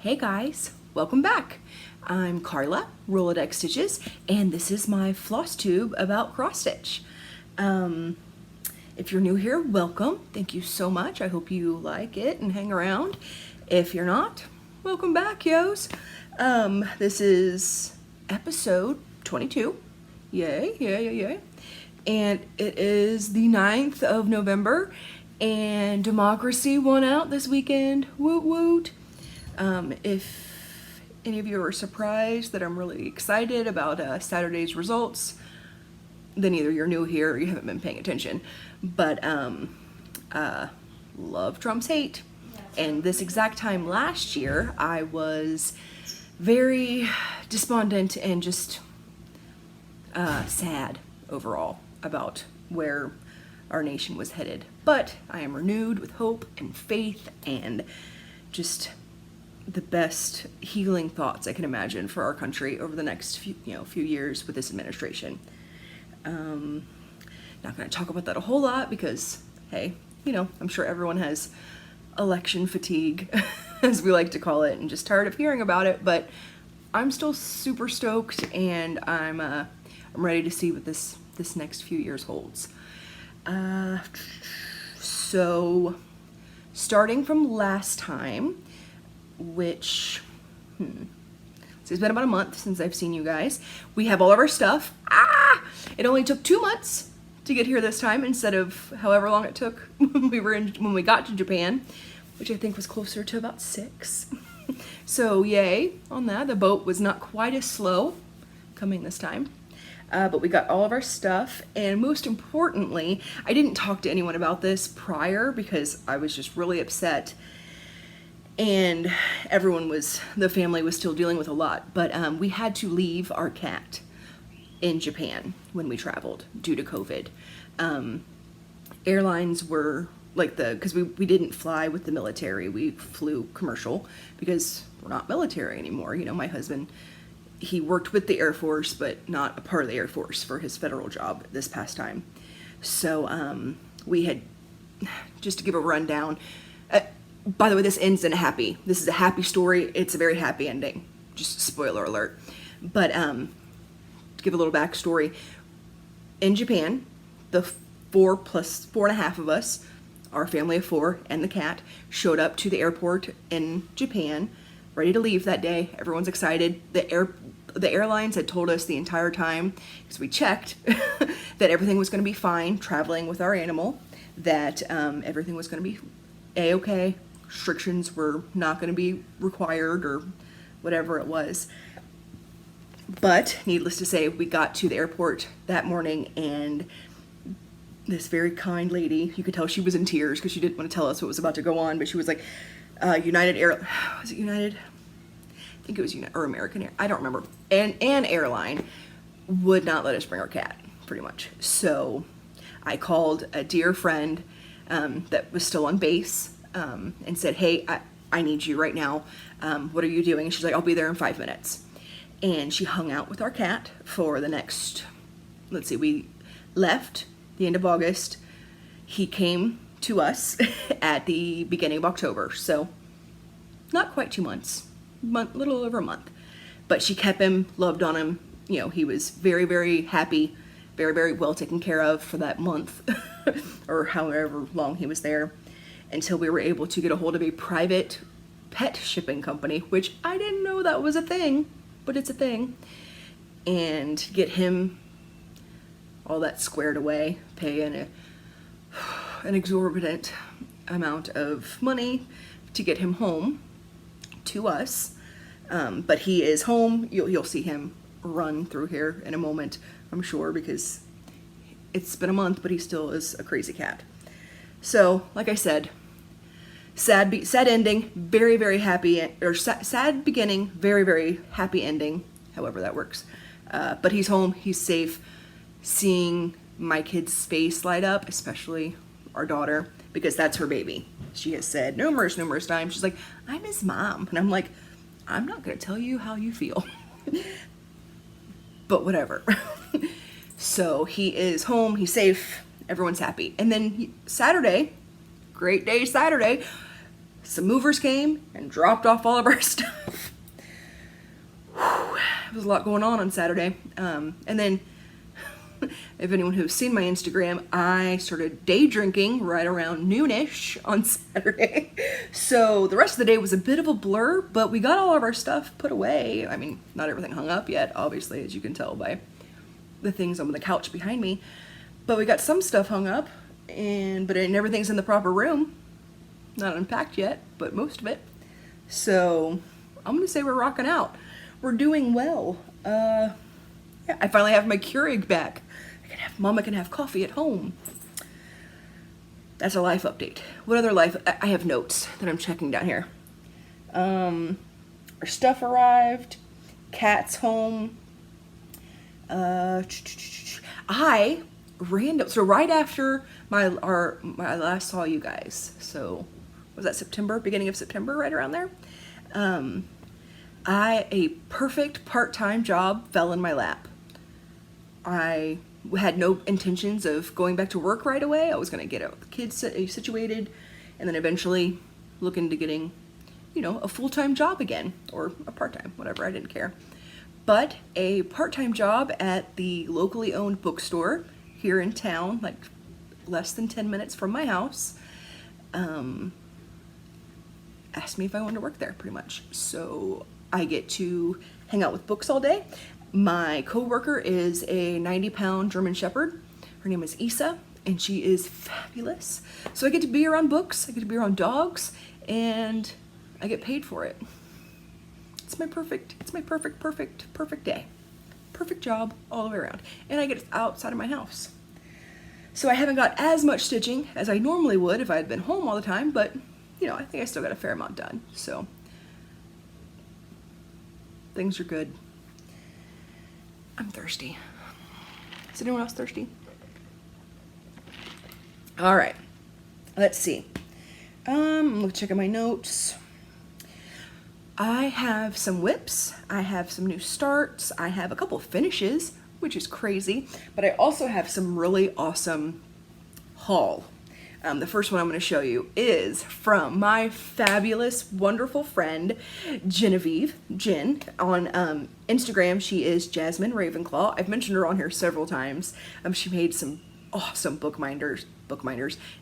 Hey guys, welcome back. I'm Carla, RoladexStitches, and this is my floss tube about cross stitch. If you're new here, welcome. Thank you so much. I hope you like it and hang around. If you're not, welcome back, yos. This is episode 22. Yay, yay. And it is the 9th of November, and democracy won out this weekend. Woot woot. If any of you are surprised that I'm really excited about Saturday's results, then either you're new here or you haven't been paying attention. But love trumps hate. And this exact time last year, I was very despondent and just sad overall about where our nation was headed. But I am renewed with hope and faith and just the best healing thoughts I can imagine for our country over the next few years with this administration. Not going to talk about that a whole lot because, hey, I'm sure everyone has election fatigue, as we like to call it, and just tired of hearing about it. But I'm still super stoked, and I'm ready to see what this next few years holds. So, starting from last time, which, so it's been about a month since I've seen you guys. We have all of our stuff. It only took 2 months to get here this time instead of however long it took when we got to Japan, which I think was closer to about 6. So yay on that. The boat was not quite as slow coming this time. But we got all of our stuff, and most importantly, I didn't talk to anyone about this prior because I was just really upset. And the family was still dealing with a lot, but we had to leave our cat in Japan when we traveled due to COVID. Airlines were because we didn't fly with the military, we flew commercial because we're not military anymore. My husband, he worked with the Air Force, but not a part of the Air Force for his federal job this past time. So we had, just to give a rundown, by the way, this is a happy story. It's a very happy ending. Just spoiler alert. But to give a little backstory, in Japan, the 4 plus 4.5 of us, our family of 4 and the cat, showed up to the airport in Japan, ready to leave that day. Everyone's excited. The airlines had told us the entire time, because we checked, that everything was going to be fine traveling with our animal, that everything was going to be A-okay. Restrictions were not going to be required or whatever it was. But needless to say, we got to the airport that morning, and this very kind lady, you could tell she was in tears because she didn't want to tell us what was about to go on, but she was like, United Air, was it United? I think it was United or American Air, I don't remember. And an airline would not let us bring our cat, pretty much. So I called a dear friend that was still on base, and said, hey, I need you right now. What are you doing? And she's like, I'll be there in 5 minutes. And she hung out with our cat for the next, we left the end of August. He came to us at the beginning of October. So not quite 2 months, little over a month. But she kept him, loved on him. He was very, very happy, very, very well taken care of for that month or however long he was there, until we were able to get a hold of a private pet shipping company, which I didn't know that was a thing, but it's a thing, and get him all that squared away, pay an exorbitant amount of money to get him home to us. But he is home. You'll see him run through here in a moment, I'm sure, because it's been a month, but he still is a crazy cat. So, like I said, sad ending, very, very happy, or sad beginning, very, very happy ending, however that works. But he's home, he's safe. Seeing my kid's face light up, especially our daughter, because that's her baby. She has said numerous times, she's like, I miss mom. And I'm like, I'm not going to tell you how you feel. But whatever. So he is home, he's safe, everyone's happy. And then Saturday, great day Saturday, some movers came and dropped off all of our stuff. Whew, there was a lot going on Saturday. And then, if anyone who's seen my Instagram, I started day drinking right around noonish on Saturday. So the rest of the day was a bit of a blur, but we got all of our stuff put away. I mean, not everything hung up yet, obviously, as you can tell by the things on the couch behind me. But we got some stuff hung up, but everything's in the proper room. Not unpacked yet, but most of it. So I'm gonna say we're rocking out. We're doing well. Yeah, I finally have my Keurig back. Mama can have coffee at home. That's a life update. What other life? I have notes that I'm checking down here. Our stuff arrived. Cat's home. So right after my last saw you guys. So was that September? Beginning of September, right around there. A perfect part-time job fell in my lap. I had no intentions of going back to work right away. I was going to get the kids situated and then eventually look into getting, a full-time job again, or a part-time, whatever, I didn't care. But a part-time job at the locally owned bookstore here in town, like less than 10 minutes from my house, asked me if I wanted to work there, pretty much. So I get to hang out with books all day. My co-worker is a 90-pound German Shepherd. Her name is Isa, and she is fabulous. So I get to be around books, I get to be around dogs, and I get paid for it. It's my perfect day. Perfect job all the way around. And I get it outside of my house. So I haven't got as much stitching as I normally would if I had been home all the time, but I think I still got a fair amount done. So things are good. I'm thirsty. Is anyone else thirsty? All right, let's see. Let's check out my notes. I have some whips. I have some new starts. I have a couple finishes, which is crazy, but I also have some really awesome haul. The first one I'm going to show you is from my fabulous, wonderful friend, Jen. On Instagram, she is Jasmine Ravenclaw. I've mentioned her on here several times. She made some awesome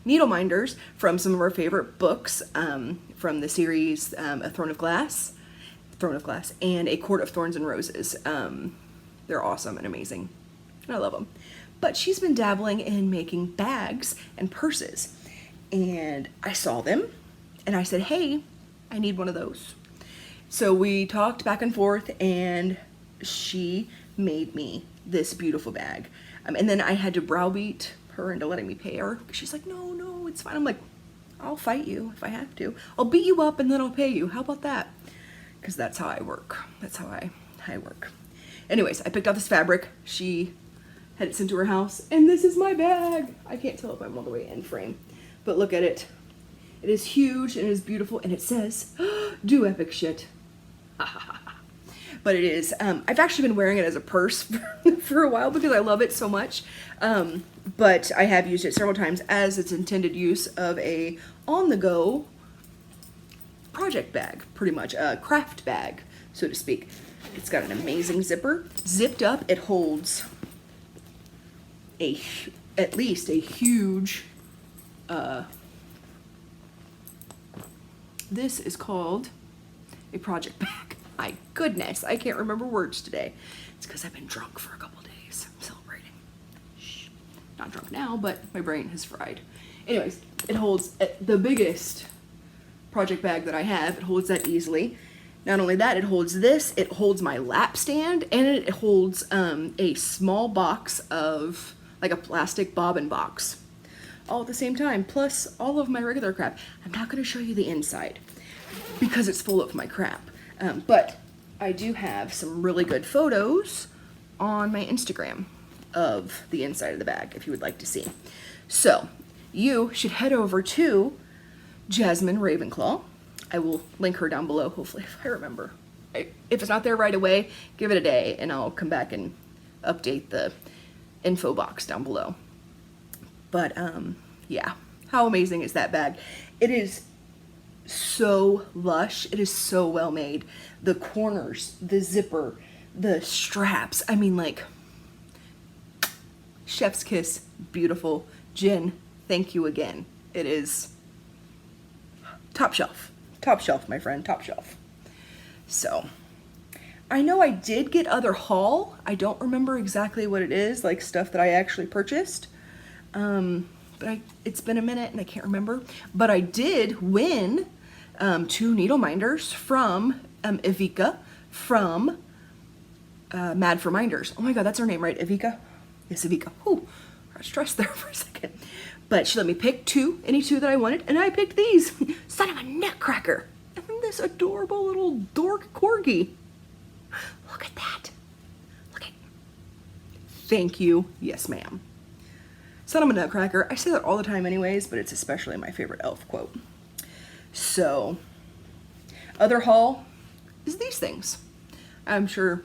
needle minders from some of our favorite books from the series A Throne of Glass, and A Court of Thorns and Roses. They're awesome and amazing, and I love them. But she's been dabbling in making bags and purses. And I saw them and I said, hey, I need one of those. So we talked back and forth and she made me this beautiful bag. And then I had to browbeat her into letting me pay her. She's like, no, it's fine. I'm like, I'll fight you if I have to. I'll beat you up and then I'll pay you. How about that? Because that's how I work. That's how I work. Anyways, I picked out this fabric. She had it sent to her house, and this is my bag. I can't tell if I'm all the way in frame, but look at it. It is huge and it is beautiful, and it says, do epic shit. But it is, I've actually been wearing it as a purse for a while because I love it so much. But I have used it several times as its intended use of a on-the-go project bag, pretty much, a craft bag, so to speak. It's got an amazing zipper. Zipped up, it holds at least a huge, this is called a project bag. My goodness, I can't remember words today. It's because I've been drunk for a couple days. I'm celebrating. Shh. Not drunk now, but my brain has fried. Anyways, it holds the biggest project bag that I have. It holds that easily. Not only that, it holds this, it holds my lap stand, and it holds a small box of, like a plastic bobbin box, all at the same time, plus all of my regular crap. I'm not going to show you the inside because it's full of my crap, but I do have some really good photos on my Instagram of the inside of the bag if you would like to see. So you should head over to Jasmine Ravenclaw. I will link her down below, hopefully, if I remember. If it's not there right away, give it a day, and I'll come back and update the info box down below. But, yeah, how amazing is that bag? It is so lush. It is so well made. The corners, the zipper, the straps. I mean, like, chef's kiss, beautiful. Jen, thank you again. It is top shelf. Top shelf, my friend, top shelf. So, I know I did get other haul. I don't remember exactly what it is, like stuff that I actually purchased. But it's been a minute and I can't remember. But I did win 2 needle minders from Evika from MadForMinders. Oh my god, that's her name, right? Evika? Yes, Evika. Whew, I was stressed there for a second. But she let me pick 2, any 2 that I wanted, and I picked these. Son of a nutcracker. And this adorable little dork corgi. Look at that. Look at. Thank you. Yes, ma'am. Son of a nutcracker. I say that all the time anyways, but it's especially my favorite elf quote. So, other haul is these things. I'm sure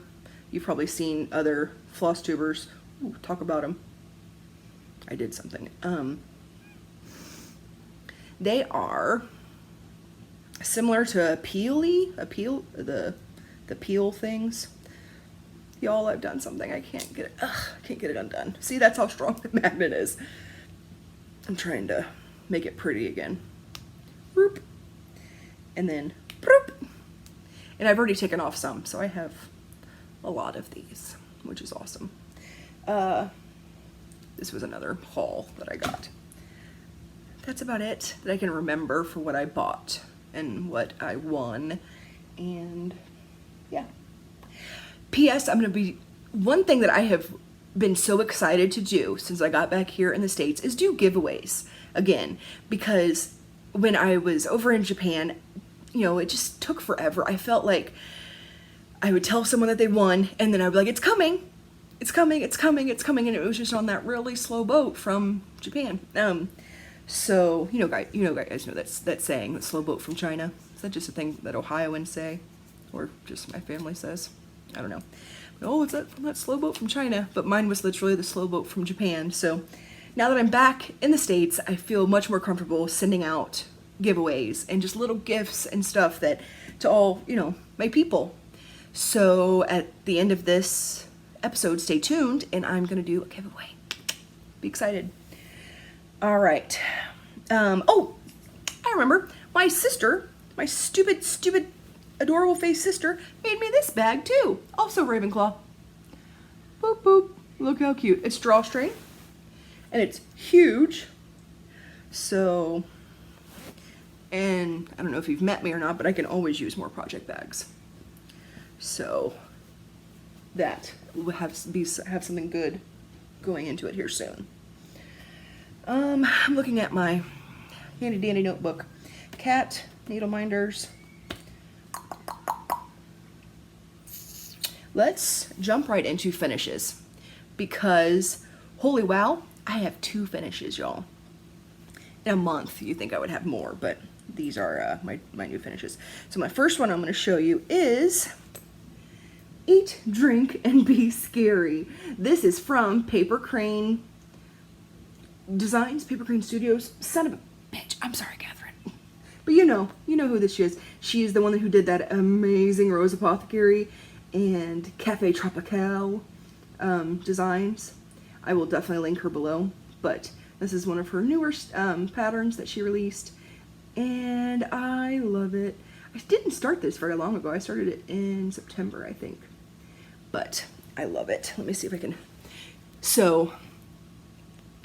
you've probably seen other floss tubers. Ooh, talk about them. I did something. They are similar to the peel things. Y'all, I've done something. I can't get it. I can't get it undone. See, that's how strong the magnet is. I'm trying to make it pretty again. Boop. And then boop. And I've already taken off some, so I have a lot of these, which is awesome. This was another haul that I got. That's about it that I can remember for what I bought and what I won. And yeah. P.S. One thing that I have been so excited to do since I got back here in the States is do giveaways again, because when I was over in Japan, you know, it just took forever. I felt like I would tell someone that they won, and then I'd be like, it's coming, it's coming, it's coming, it's coming, and it was just on that really slow boat from Japan. So you guys know that saying, the slow boat from China. Is that just a thing that Ohioans say, or just my family says? I don't know. Oh, it's that from that slow boat from China, but mine was literally the slow boat from Japan. So now that I'm back in the States, I feel much more comfortable sending out giveaways and just little gifts and stuff that to all, my people. So at the end of this episode, stay tuned, and I'm gonna do a giveaway. Be excited. All right. Oh, I remember my sister, my stupid, adorable face sister, made me this bag too. Also Ravenclaw. Boop, boop. Look how cute. It's drawstring, and it's huge. So, and I don't know if you've met me or not, but I can always use more project bags. So that will have something good going into it here soon. I'm looking at my handy dandy notebook. Cat needle minders. Let's jump right into finishes, because holy wow, I have 2 finishes, y'all. In a month, you think I would have more, but these are my new finishes. So my first one I'm going to show you is Eat, Drink, and Be Scary. This is from PaperCrane Designs, PaperCrane Studios. Son of a bitch. I'm sorry, Catherine. But you know who this is. She is the one who did that amazing Rose Apothecary and Cafe Tropical designs. I will definitely link her below, but this is one of her newer patterns that she released, and I love it. I didn't start this very long ago. I started it in September, I think, but I love it. Let me see if I can. So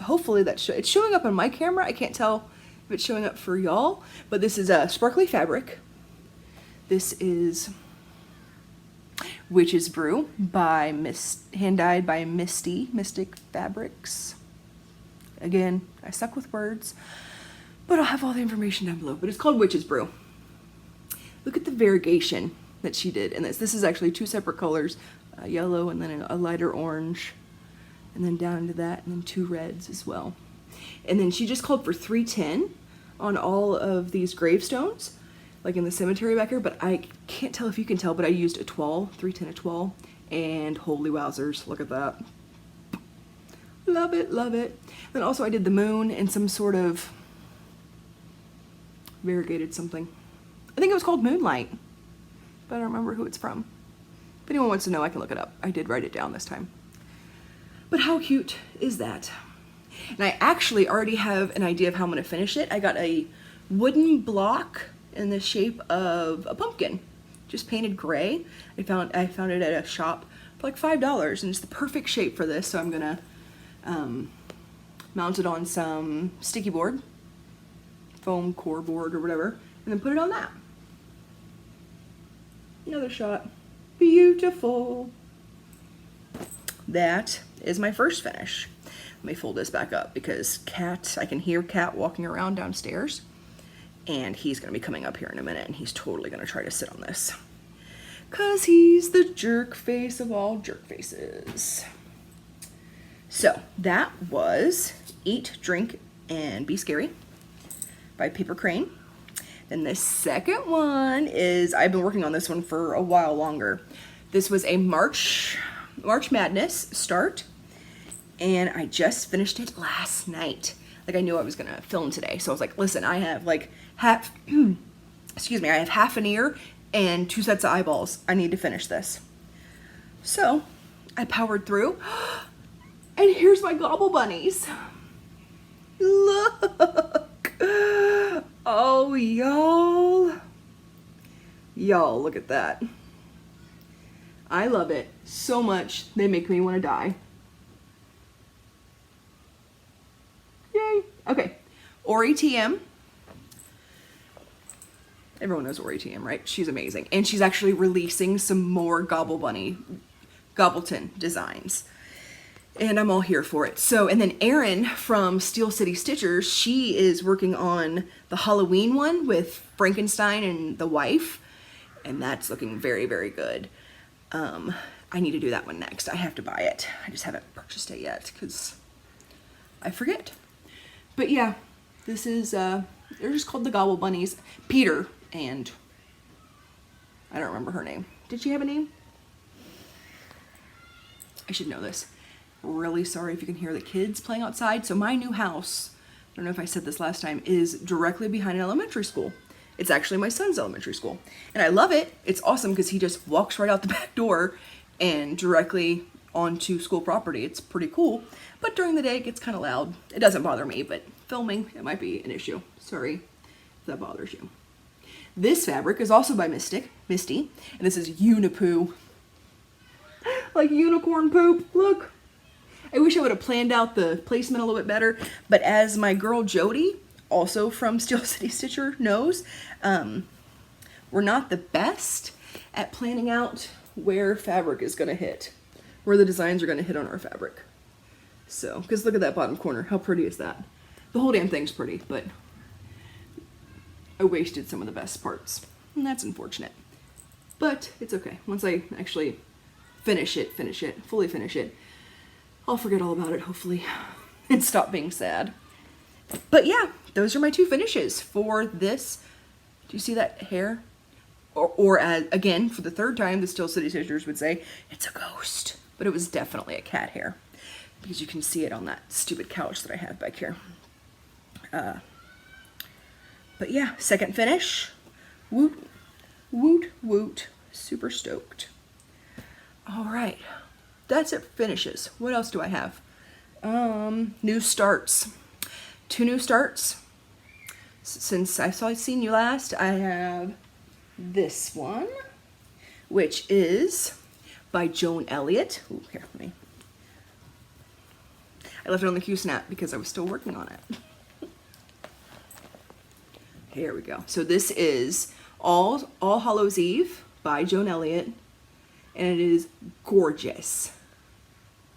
hopefully it's showing up on my camera. I can't tell if it's showing up for y'all, but this is a sparkly fabric. This is Witch's Brew by hand-dyed by Mystic Fabrics. Again, I suck with words, but I'll have all the information down below. But it's called Witch's Brew. Look at the variegation that she did in this. This is actually 2 separate colors, a yellow and then a lighter orange, and then down to that, and then 2 reds as well. And then she just called for 310 on all of these gravestones, like in the cemetery back here, but I can't tell if you can tell, but I used a 310 a 12, and holy wowzers, look at that. Love it, love it. Then also I did the moon and some sort of variegated something. I think it was called Moonlight, but I don't remember who it's from. If anyone wants to know, I can look it up. I did write it down this time. But how cute is that? And I actually already have an idea of how I'm going to finish it. I got a wooden block in the shape of a pumpkin, just painted gray. I found it at a shop for like $5, and it's the perfect shape for this. So I'm going to mount it on some sticky board, foam core board or whatever, and then put it on that. Another shot. Beautiful. That is my first finish. Let me fold this back up because I can hear Cat walking around downstairs, and he's going to be coming up here in a minute, and he's totally going to try to sit on this because he's the jerk face of all jerk faces. So that was Eat, Drink, and Be Scary by Paper Crane. Then the second one is, I've been working on this one for a while longer. This was a March Madness start, and I just finished it last night. Like, I knew I was gonna film today, so I was like, listen, I have like half, excuse me, I have half an ear and 2 sets of eyeballs. I need to finish this. So I powered through, and here's my GobbleBunnies. Look! Oh, y'all, look at that. I love it so much, they make me want to die. Yay. Okay, AuryTM. Everyone knows AuryTM, right? She's amazing. And she's actually releasing some more Gobbleton designs. And I'm all here for it. So, and then Erin from SteelCityStitchers, she is working on the Halloween one with Frankenstein and the wife. And that's looking very, very good. I need to do that one next. I have to buy it. I just haven't purchased it yet because I forget. But yeah, this is, they're just called the GobbleBunnies. Peter and, I don't remember her name. Did she have a name? I should know this. Really sorry if you can hear the kids playing outside. So my new house, I don't know if I said this last time, is directly behind an elementary school. It's actually my son's elementary school. And I love it. It's awesome because he just walks right out the back door and directly onto school property. It's pretty cool. But during the day it gets kind of loud. It doesn't bother me, but filming, it might be an issue. Sorry if that bothers you. This fabric is also by Misty, and this is Unipoo. Like unicorn poop, look. I wish I would have planned out the placement a little bit better, but as my girl Jodi, also from SteelCityStitcher, knows, we're not the best at planning out where fabric is going to hit, where the designs are going to hit on our fabric. So, because look at that bottom corner, how pretty is that? The whole damn thing's pretty, but I wasted some of the best parts, and that's unfortunate. But it's okay. Once I actually fully finish it, I'll forget all about it, hopefully, and stop being sad. But yeah, those are my 2 finishes for this. Do you see that hair? Or again, for the 3rd time, the SteelCityStitchers would say, it's a ghost. But it was definitely a cat hair, because you can see it on that stupid couch that I have back here. But yeah, second finish. Woot, woot, woot. Super stoked. All right. That's it for finishes. What else do I have? New starts. 2 new starts. Since I seen you last, I have this one, which is by Joan Elliott. Ooh, here, let me. I left it on the Q-snap because I was still working on it. Here we go. So this is All Hallows Eve by Joan Elliott, and it is gorgeous.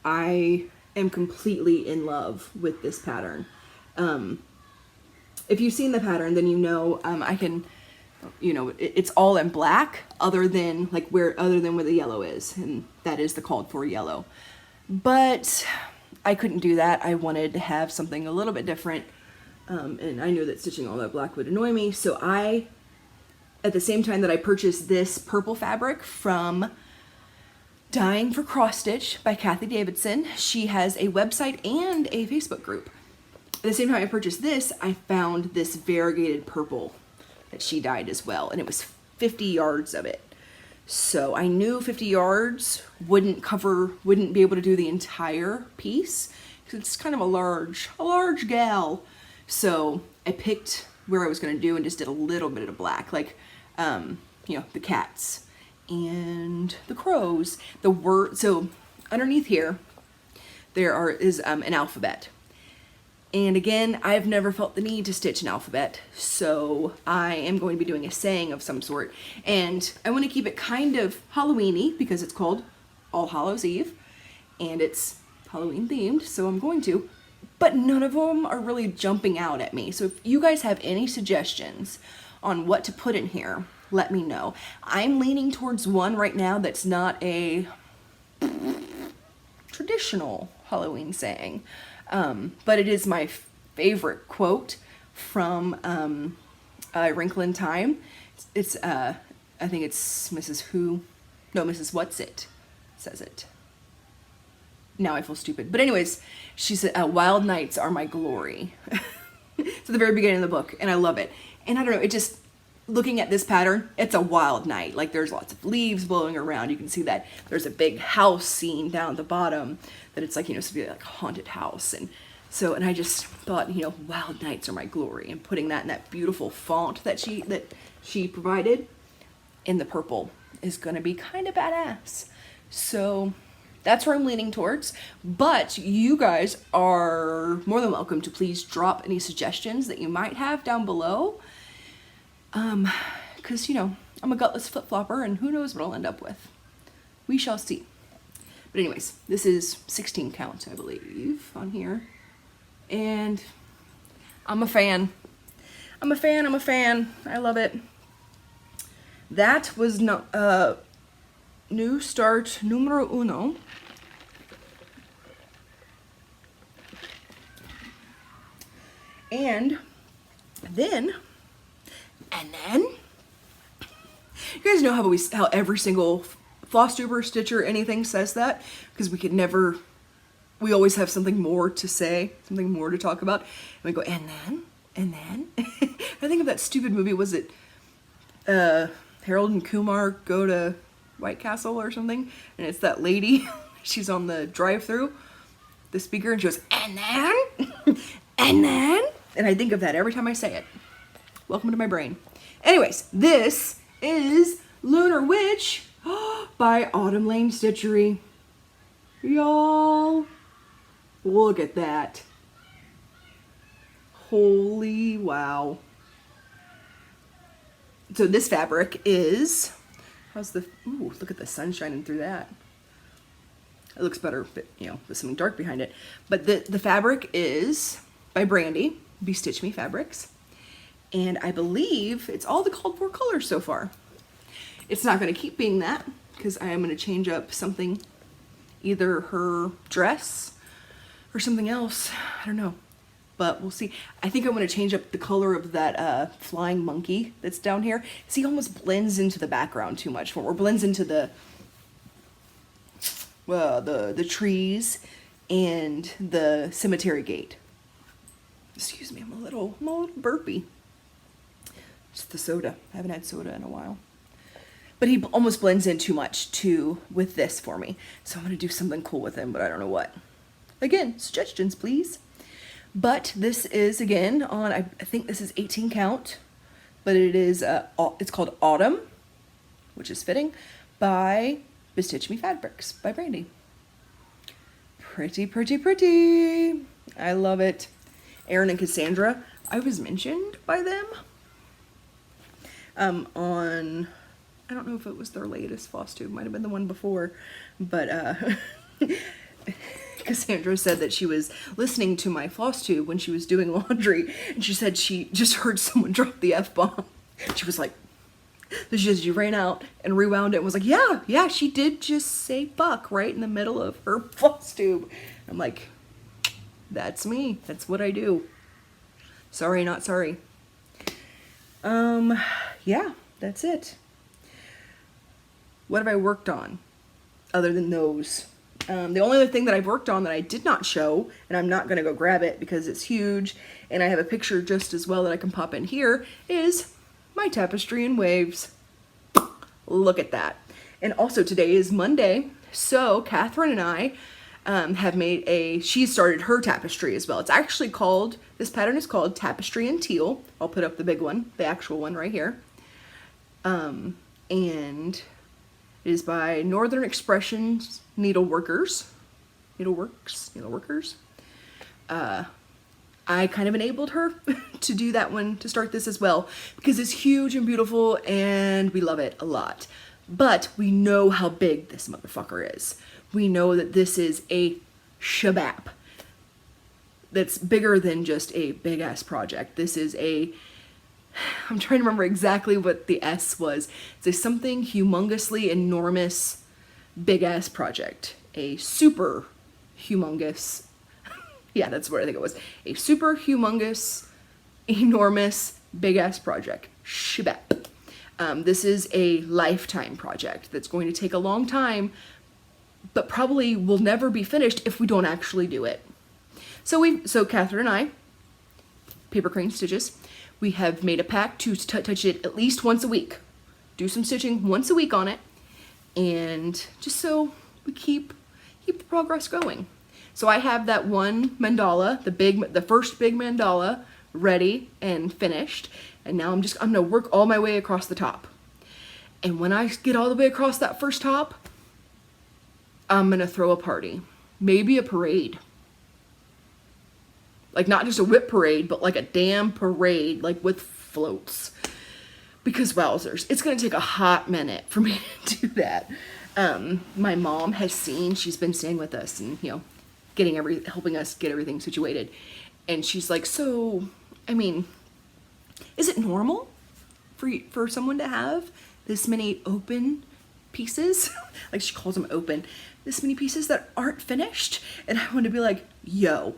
I am completely in love with this pattern. If you've seen the pattern, then you know I can, it's all in black, other than where the yellow is, and that is the called for yellow. But I couldn't do that. I wanted to have something a little bit different, and I knew that stitching all that black would annoy me. So at the same time that I purchased this purple fabric from Dying for Cross Stitch by Cathy Davidson, she has a website and a Facebook group. At the same time I purchased this, I found this variegated purple. that she dyed as well, and it was 50 yards of it. So I knew 50 yards wouldn't be able to do the entire piece, because it's kind of a large gal. So I picked where I was going to do and just did a little bit of black, like, you know, the cats and the crows, the word. So underneath here, is an alphabet. And again, I've never felt the need to stitch an alphabet, so I am going to be doing a saying of some sort. And I want to keep it kind of Halloween-y because it's called All Hallows Eve, and it's Halloween themed, so I'm going to. But none of them are really jumping out at me. So if you guys have any suggestions on what to put in here, let me know. I'm leaning towards one right now that's not a traditional Halloween saying. But it is my favorite quote from A Wrinkle in Time. It's I think it's Mrs. Whatsit says it. Now I feel stupid. But anyways, she said, "Wild nights are my glory." It's at the very beginning of the book, and I love it. And I don't know, it just, looking at this pattern, it's a wild night. Like, there's lots of leaves blowing around. You can see that there's a big house scene down at the bottom, that it's like, you know, supposed to be like a haunted house. And so, and I just thought, you know, wild nights are my glory, and putting that in that beautiful font that she provided in the purple is gonna be kind of badass. So that's where I'm leaning towards. But you guys are more than welcome to please drop any suggestions that you might have down below. Because, you know, I'm a gutless flip-flopper, and who knows what I'll end up with. We shall see. But anyways, this is 16 count, I believe, on here. And I'm a fan. I'm a fan. I love it. That was New Start numero uno. And then, you guys know how every single Flosstuber, Stitcher, anything says that, because we always have something more to say, something more to talk about, and we go, and then, I think of that stupid movie, was it, Harold and Kumar go to White Castle or something, and it's that lady, she's on the drive-through, the speaker, and she goes, and then, and I think of that every time I say it. Welcome to my brain. Anyways, this is Lunar Witch by Autumn Lane Stitchery. Y'all, look at that. Holy wow. So this fabric is, ooh, look at the sun shining through that. It looks better, but you know, there's something dark behind it. But the fabric is by Brandy, BeStitchMe Fabrics. And I believe it's all the called for colors so far. It's not going to keep being that, because I am going to change up something, either her dress or something else. I don't know, but we'll see. I think I'm going to change up the color of that flying monkey that's down here. See, he almost blends into the background too much, or blends into the trees and the cemetery gate. Excuse me, I'm a little burpy. Just the soda. I haven't had soda in a while. But he almost blends in too much with this for me. So I'm going to do something cool with him, but I don't know what. Again, suggestions, please. But this is, again, on, I think this is 18 count. But it is, it's called Autumn, which is fitting, by BeStitchMe Fabrics by Brandy. Pretty, pretty, pretty. I love it. Erin and Cassandra, I was mentioned by them on, I don't know if it was their latest Flosstube, might have been the one before, but Cassandra said that she was listening to my Flosstube when she was doing laundry, and she said she just heard someone drop the F-bomb. She was like, so she ran out and rewound it and was like, yeah, she did just say fuck right in the middle of her Flosstube. I'm like, that's me. That's what I do. Sorry, not sorry. Yeah, that's it. What have I worked on other than those? The only other thing that I've worked on that I did not show, and I'm not going to go grab it because it's huge, and I have a picture just as well that I can pop in here, is my tapestry in waves. Look at that. And also today is Monday, so Catherine and I have made she started her tapestry as well. It's actually called, this pattern is called Tapestry in Teal. I'll put up the big one, the actual one right here. And it is by Northern Expressions Needleworks. I kind of enabled her to do that one, to start this as well, because it's huge and beautiful and we love it a lot. But we know how big this motherfucker is. We know that this is a shabab that's bigger than just a big ass project. This is I'm trying to remember exactly what the S was. It's a something humongously enormous big ass project. A super humongous, yeah, that's what I think it was. A super humongous, enormous big ass project. Shabab. This is a lifetime project that's going to take a long time, but probably will never be finished if we don't actually do it. So Catherine and I, PaperCraneStitches, we have made a pact to touch it at least once a week. Do some stitching once a week on it, and just so we keep the progress going. So I have that one mandala, the first big mandala, ready and finished. And now I'm gonna work all my way across the top. And when I get all the way across that first top, I'm gonna throw a party. Maybe a parade. Like not just a whip parade, but like a damn parade, like with floats. Because wowzers, it's gonna take a hot minute for me to do that. My mom has she's been staying with us and, helping us get everything situated. And she's like, so, I mean, is it normal for someone to have this many open pieces? Like she calls them open. This many pieces that aren't finished? And I want to be like, yo,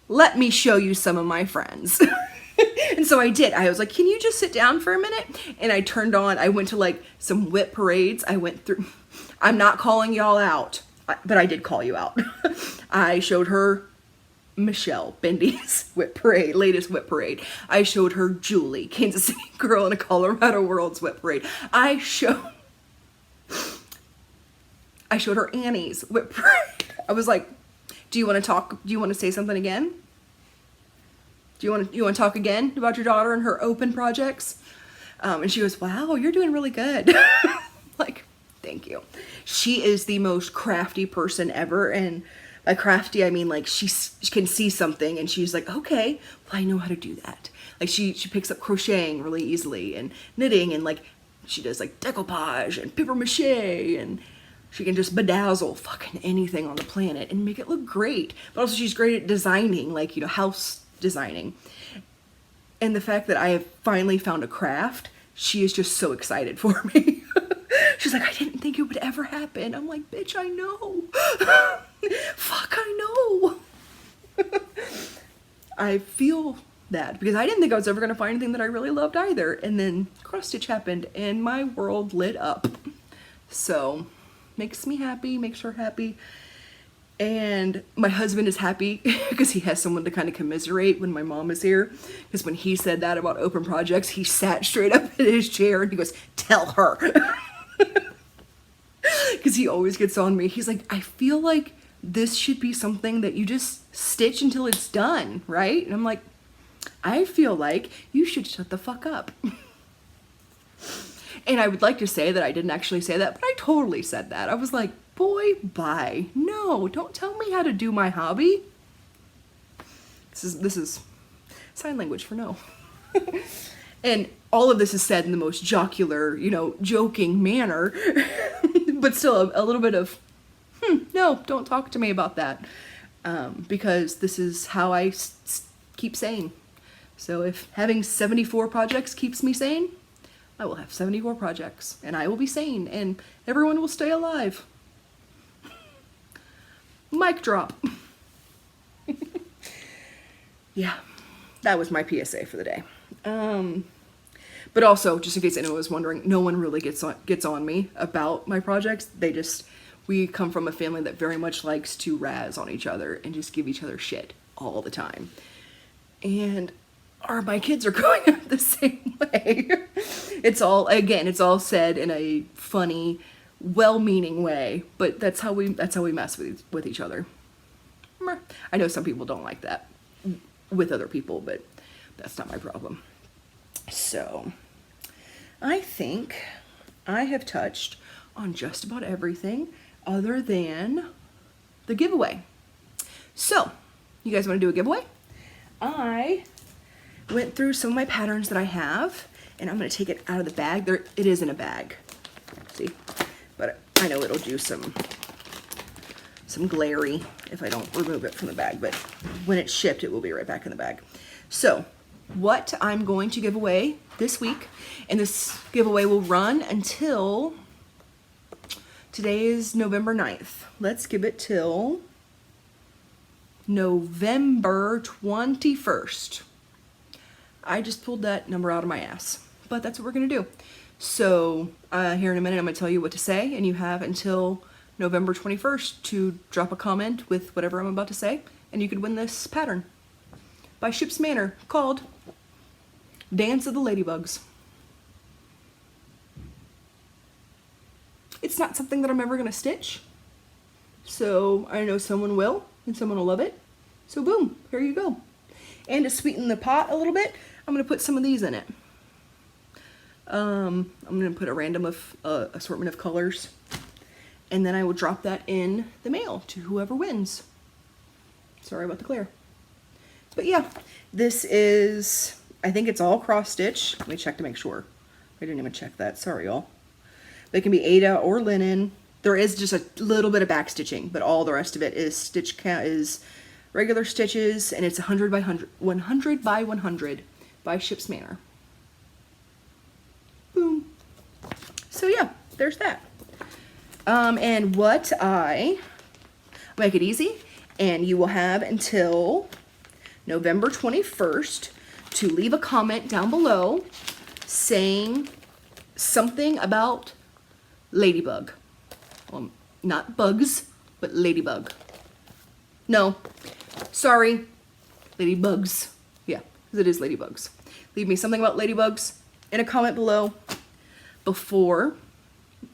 let me show you some of my friends. And so I did. I was like, can you just sit down for a minute? And I went to like some whip parades. I went through, I'm not calling y'all out, but I did call you out. I showed her Michelle, Bendy's whip parade, latest whip parade. I showed her Julie, KansasCityGirlInAColoradoWorld's whip parade. I showed her Annie's whip parade. I was like, do you want to talk? Do you want to say something again? Do you want to talk again about your daughter and her open projects? And she goes, wow, you're doing really good. Like, thank you. She is the most crafty person ever. And by crafty, I mean like she can see something and she's like, okay, well, I know how to do that. Like she picks up crocheting really easily and knitting, and like she does like decoupage and paper mache, and she can just bedazzle fucking anything on the planet and make it look great. But also she's great at designing, like, house designing. And the fact that I have finally found a craft, she is just so excited for me. She's like, I didn't think it would ever happen. I'm like, bitch, I know. Fuck, I know. I feel that because I didn't think I was ever going to find anything that I really loved either. And then cross stitch happened and my world lit up. So makes me happy, makes her happy. And my husband is happy because he has someone to kind of commiserate when my mom is here. Because when he said that about open projects, he sat straight up in his chair and he goes, tell her. Because he always gets on me. He's like, I feel like this should be something that you just stitch until it's done, right? And I'm like, I feel like you should shut the fuck up. And I would like to say that I didn't actually say that, but I totally said that. I was like, boy, bye. No, don't tell me how to do my hobby. This is sign language for no. And all of this is said in the most jocular, joking manner, but still a little bit of, no, don't talk to me about that. Because this is how I keep sane. So if having 74 projects keeps me sane, I will have 74 projects and I will be sane and everyone will stay alive. Mic drop. Yeah, that was my PSA for the day. But also, just in case anyone was wondering, no one really gets on me about my projects. We come from a family that very much likes to razz on each other and just give each other shit all the time. And or my kids are growing up the same way. It's all said in a funny, well-meaning way, but that's how we mess with each other. I know some people don't like that with other people, but that's not my problem. So I think I have touched on just about everything other than the giveaway. So you guys want to do a giveaway? I went through some of my patterns that I have, and I'm going to take it out of the bag. It is in a bag. See? But I know it'll do some glary if I don't remove it from the bag, but when it's shipped, it will be right back in the bag. So what I'm going to give away this week, and this giveaway will run until, today is November 9th. Let's give it till November 21st. I just pulled that number out of my ass, but that's what we're gonna do. So here in a minute, I'm gonna tell you what to say, and you have until November 21st to drop a comment with whatever I'm about to say, and you could win this pattern by Ship's Manor called Dance of the Ladybugs. It's not something that I'm ever gonna stitch, so I know someone will, and someone will love it. So boom, here you go. And to sweeten the pot a little bit, I'm gonna put some of these in it. I'm gonna put a random assortment of colors, and then I will drop that in the mail to whoever wins. Sorry about the glare. But yeah, this is, I think it's all cross stitch. Let me check to make sure. I didn't even check that, sorry y'all. They can be Ada or linen. There is just a little bit of back stitching, but all the rest of it is stitch count is regular stitches, and it's 100 by 100 by Ship's Manor. Boom. So yeah, there's that. And what I make it easy, and you will have until November 21st to leave a comment down below saying something about ladybug. Not bugs, but ladybug. No, sorry, ladybugs. Yeah, because it is ladybugs. Leave me something about ladybugs in a comment below before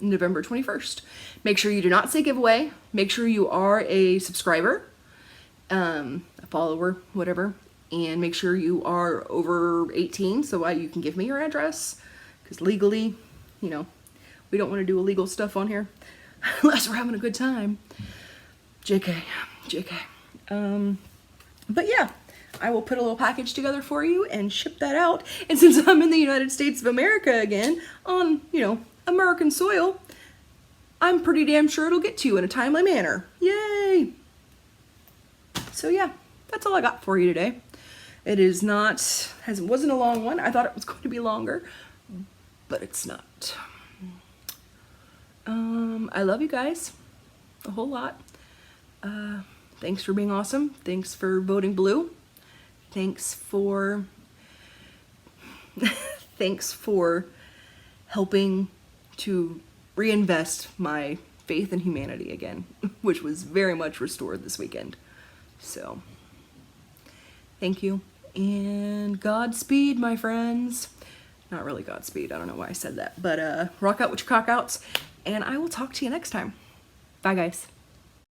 November 21st. Make sure you do not say giveaway. Make sure you are a subscriber, a follower, whatever. And make sure you are over 18 so you can give me your address. Because legally, you know, we don't want to do illegal stuff on here unless we're having a good time. JK. But yeah, I will put a little package together for you and ship that out. And since I'm in the United States of America again, on, you know, American soil, I'm pretty damn sure it'll get to you in a timely manner. Yay! So yeah, that's all I got for you today. It wasn't a long one. I thought it was going to be longer, but it's not. I love you guys a whole lot. Thanks for being awesome. Thanks for voting blue. Thanks for helping to reinvest my faith in humanity again, which was very much restored this weekend. So, thank you, and Godspeed, my friends. Not really Godspeed, I don't know why I said that, but rock out with your cock outs, and I will talk to you next time. Bye, guys.